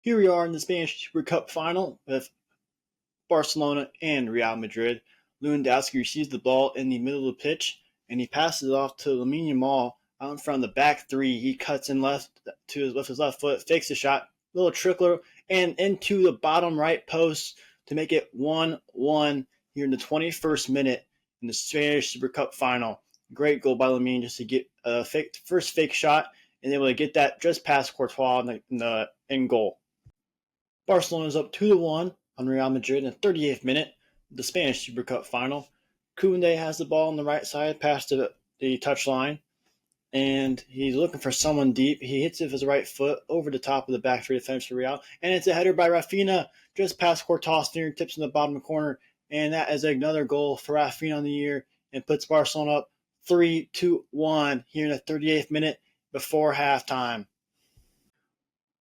Here we are in the Spanish Super Cup final with Barcelona and Real Madrid. Lewandowski receives the ball in the middle of the pitch, and he passes it off to Lamine Yamal out in front of the back three. He cuts in left with his left foot, fakes the shot, little trickler, and into the bottom right post to make it 1-1 here in the 21st minute in the Spanish Super Cup final. Great goal by Lamine just to get a first fake shot and able to get that just past Courtois in the end goal. Barcelona is up 2-1 on Real Madrid in the 38th minute of the Spanish Super Cup final. Koundé has the ball on the right side past the touchline, and he's looking for someone deep. He hits it with his right foot over the top of the back three defenders for Real, and it's a header by Rafinha just past Courtois' fingertips in the bottom corner, and that is another goal for Rafinha on the year and puts Barcelona up 3-1 here in the 38th minute before halftime.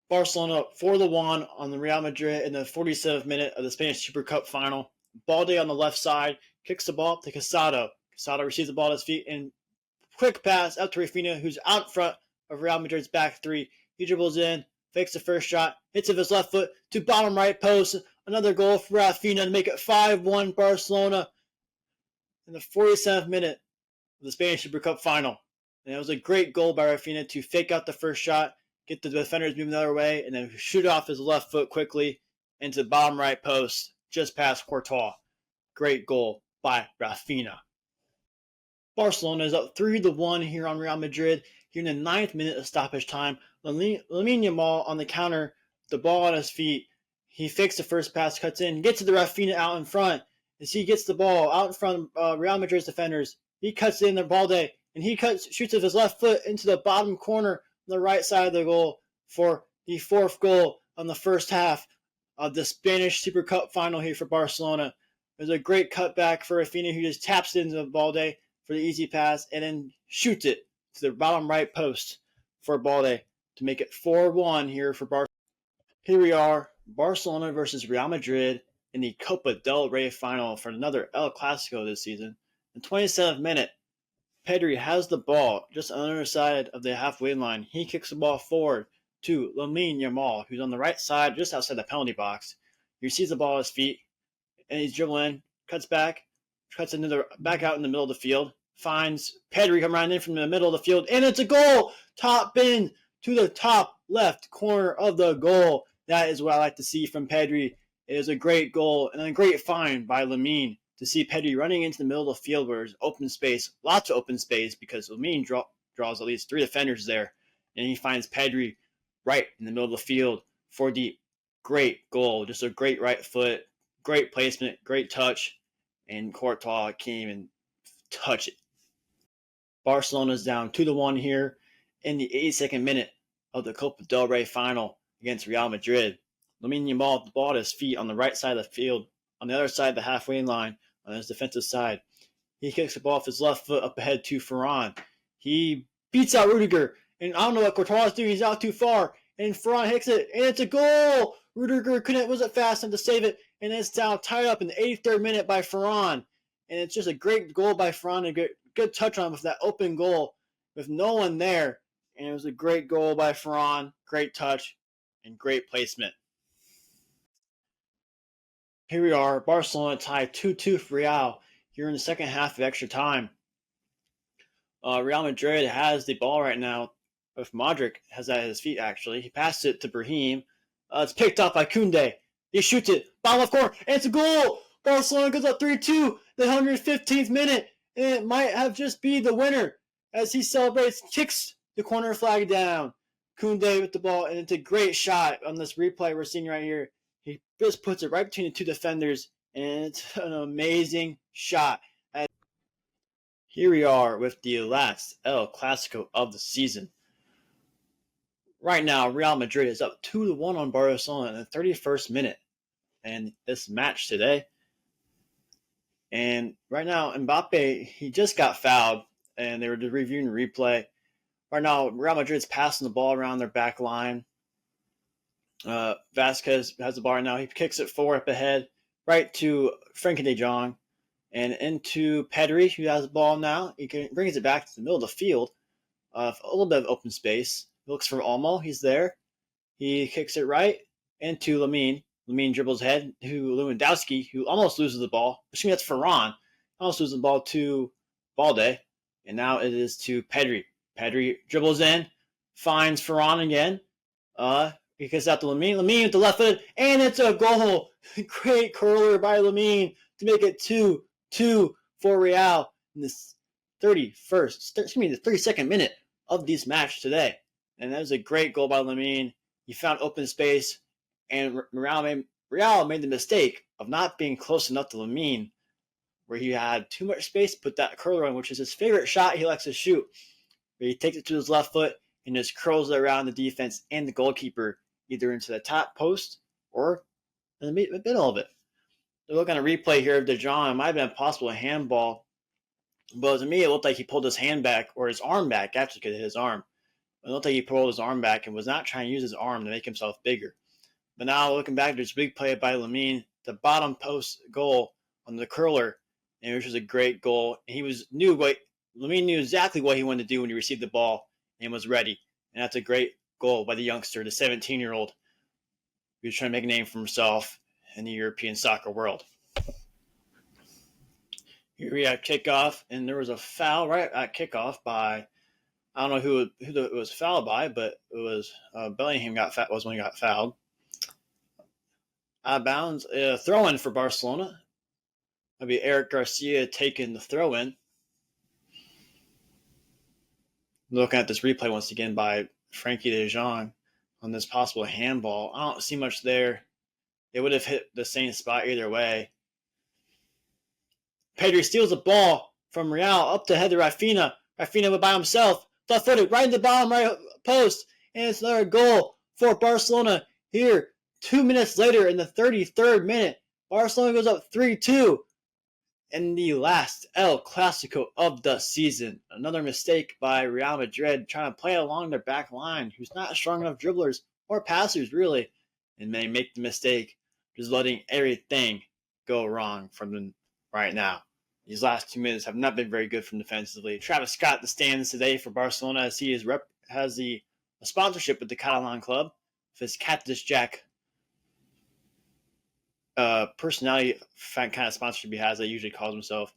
Barcelona up 4-1 on the Real Madrid in the 47th minute of the Spanish Super Cup final. Balde on the left side kicks the ball to Casado. Casado receives the ball at his feet and quick pass out to Rafinha, who's out front of Real Madrid's back three. He dribbles in, fakes the first shot, hits it with his left foot to bottom right post. Another goal for Rafinha to make it 5-1 Barcelona in the 47th minute of the Spanish Super Cup final. And it was a great goal by Rafinha to fake out the first shot, get the defenders moving the other way, and then shoot off his left foot quickly into the bottom right post, just past Courtois. Great goal by Rafinha. Barcelona is up 3-1 here on Real Madrid. Here in the 9th minute of stoppage time, Lamine Yamal on the counter, the ball on his feet. He fakes the first pass, cuts in, gets to the Rafinha out in front. As he gets the ball out in front of Real Madrid's defenders, he cuts in the Balde, and he shoots with his left foot into the bottom corner on the right side of the goal for the 4th goal on the first half of the Spanish Super Cup final here for Barcelona. There's a great cutback for Rafinha, who just taps it into the Balde for the easy pass and then shoots it to the bottom right post for Balde to make it 4-1 here for Barcelona. Here we are, Barcelona versus Real Madrid in the Copa del Rey final for another El Clasico this season. In the 27th minute, Pedri has the ball just on the other side of the halfway line. He kicks the ball forward to Lamine Yamal, who's on the right side, just outside the penalty box. He receives the ball at his feet, and he's dribbling, cuts back, cuts back out in the middle of the field, finds Pedri come running in from the middle of the field, and it's a goal! Top bin to the top left corner of the goal. That is what I like to see from Pedri. It is a great goal and a great find by Lamine to see Pedri running into the middle of the field where there's open space, lots of open space, because Lamine draws at least 3 defenders there, and he finds Pedri right in the middle of the field for the great goal. Just a great right foot, great placement, great touch, and Courtois can't even touch it. Barcelona's down 2-1 here in the 82nd minute of the Copa del Rey final against Real Madrid. Lamine Yamal, the ball at his feet on the right side of the field, on the other side of the halfway line, on his defensive side. He kicks the ball off his left foot up ahead to Ferran. He beats out Rudiger, and I don't know what Courtois is doing. He's out too far, and Ferran hits it, and it's a goal! Rudiger wasn't fast enough to save it, and it's now tied up in the 83rd minute by Ferran. And it's just a great goal by Ferran, a good touch on with that open goal with no one there. And it was a great goal by Ferran, great touch, and great placement. Here we are, Barcelona tied 2-2 for Real here in the second half of extra time. Real Madrid has the ball right now, with Modric has that at his feet actually. He passed it to Brahim. It's picked up by Koundé. He shoots it, bottom left corner, and it's a goal! Barcelona goes up 3-2, the 115th minute, and it might have just be the winner as he celebrates, kicks the corner flag down. Koundé with the ball, and it's a great shot on this replay we're seeing right here. He just puts it right between the 2 defenders, and it's an amazing shot. Here we are with the last El Clasico of the season. Right now, Real Madrid is up 2-1 on Barcelona in the 31st minute. And this match today. And right now, Mbappe, he just got fouled, and they were reviewing the replay. Right now, Real Madrid's passing the ball around their back line. Vasquez has the ball right now. He kicks it forward up ahead, right to Frenkie de Jong, and into Pedri, who has the ball now. He brings it back to the middle of the field, a little bit of open space. He looks for Olmo. He's there. He kicks it right, into Lamine. Lamine dribbles ahead to Lewandowski, who almost loses the ball. Excuse me, that's Ferran. Almost loses the ball to Balde. And now it is to Pedri. Pedri dribbles in, finds Ferran again. He gets out to Lamine. Lamine with the left foot, and it's a goal. Great curler by Lamine to make it 2-2 for Real in this 32nd minute of this match today. And that was a great goal by Lamine. He found open space, and Real made the mistake of not being close enough to Lamine, where he had too much space to put that curler on, which is his favorite shot he likes to shoot. Where he takes it to his left foot and just curls it around the defense and the goalkeeper, either into the top post or in the middle of it. They're looking at a replay here of De Jong. It might have been a possible handball, but to me it looked like he pulled his hand back, or his arm back, actually, because it hit his arm. It looked like he pulled his arm back and was not trying to use his arm to make himself bigger. But now looking back, there's a big play by Lamine, the bottom post goal on the curler, and which was a great goal. And Lamine knew exactly what he wanted to do when he received the ball and was ready. And that's a great goal by the youngster, the 17-year-old, who's trying to make a name for himself in the European soccer world. Here we have kickoff, and there was a foul right at kickoff by, I don't know who it was fouled by, but it was Bellingham was when he got fouled. Out of bounds, throw-in for Barcelona. That'll be Eric Garcia taking the throw-in. Looking at this replay once again by Frankie de Jong on this possible handball. I don't see much there. It would have hit the same spot either way. Pedri steals the ball from Real up to head to Rafinha. Rafinha by himself, left-footed, right in the bottom right post, and it's another goal for Barcelona here. 2 minutes later, in the 33rd minute, Barcelona goes up 3-2. In the last El Clasico of the season. Another mistake by Real Madrid, trying to play along their back line, who's not strong enough dribblers or passers, really. And they make the mistake, just letting everything go wrong from them right now. These last 2 minutes have not been very good from defensively. Travis Scott, the stands today for Barcelona, as he has a sponsorship with the Catalan club. For his Cactus Jack personality kind of sponsorship he has that he usually calls himself.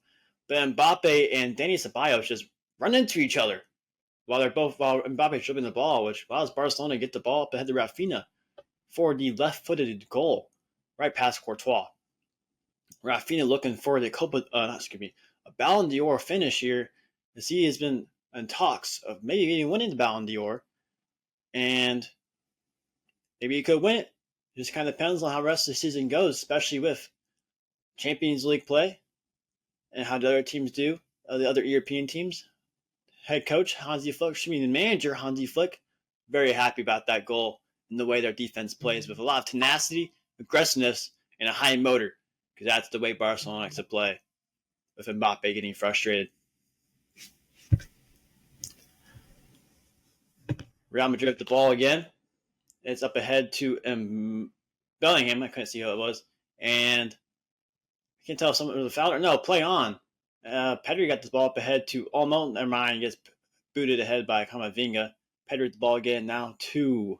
But Mbappe and Dani Ceballos just run into each other while Mbappe's dribbling the ball, which allows Barcelona to get the ball up ahead to Rafinha for the left-footed goal right past Courtois. Rafinha looking for the a Ballon d'Or finish here, as he has been in talks of maybe winning the Ballon d'Or, and maybe he could win it. It just kind of depends on how the rest of the season goes, especially with Champions League play and how the other teams do, the other European teams. Head coach Hansi Flick, the manager Hansi Flick, very happy about that goal and the way their defense plays with a lot of tenacity, aggressiveness, and a high motor, because that's the way Barcelona likes to play, with Mbappe getting frustrated. Real Madrid with the ball again. It's up ahead to Bellingham. I couldn't see who it was. And I can't tell if someone was a foul or no, play on. Pedri got the ball up ahead to Olmo. Never mind. He gets booted ahead by Camavinga. Pedri with the ball again now to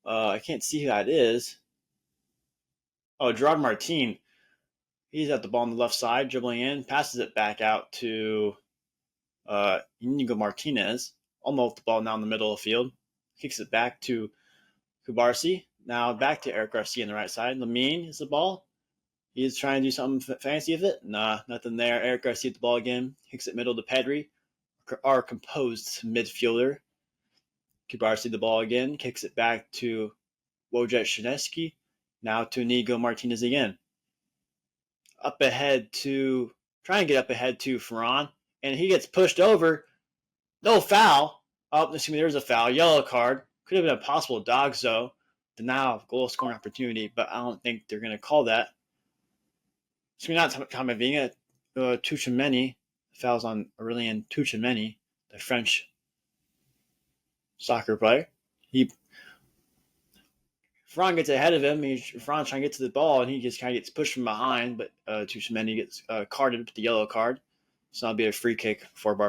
I can't see who that is. Oh, Gerard Martin. He's at the ball on the left side, dribbling in, passes it back out to Inigo Martinez. Olmo with the ball now in the middle of the field. Kicks it back to Kubarsi. Now back to Eric Garcia on the right side. Lamine is the ball. He's trying to do something fancy with it. Nah, nothing there. Eric Garcia with the ball again. Kicks it middle to Pedri, our composed midfielder. Kubarsi the ball again. Kicks it back to Wojciech Szczesny. Now to Inigo Martinez again. Trying to get up ahead to Ferran. And he gets pushed over. No foul. Oh, there's a foul. Yellow card. Could have been a possible dog, though. Denial of goal scoring opportunity, but I don't think they're going to call that. Not Camavinga. Tchouaméni. Fouls on Aurélien Tchouaméni, the French soccer player. Ferran gets ahead of him. Ferran's trying to get to the ball, and he just kind of gets pushed from behind, but Tchouaméni gets carded with the yellow card. So that'll be a free kick for Barcelona.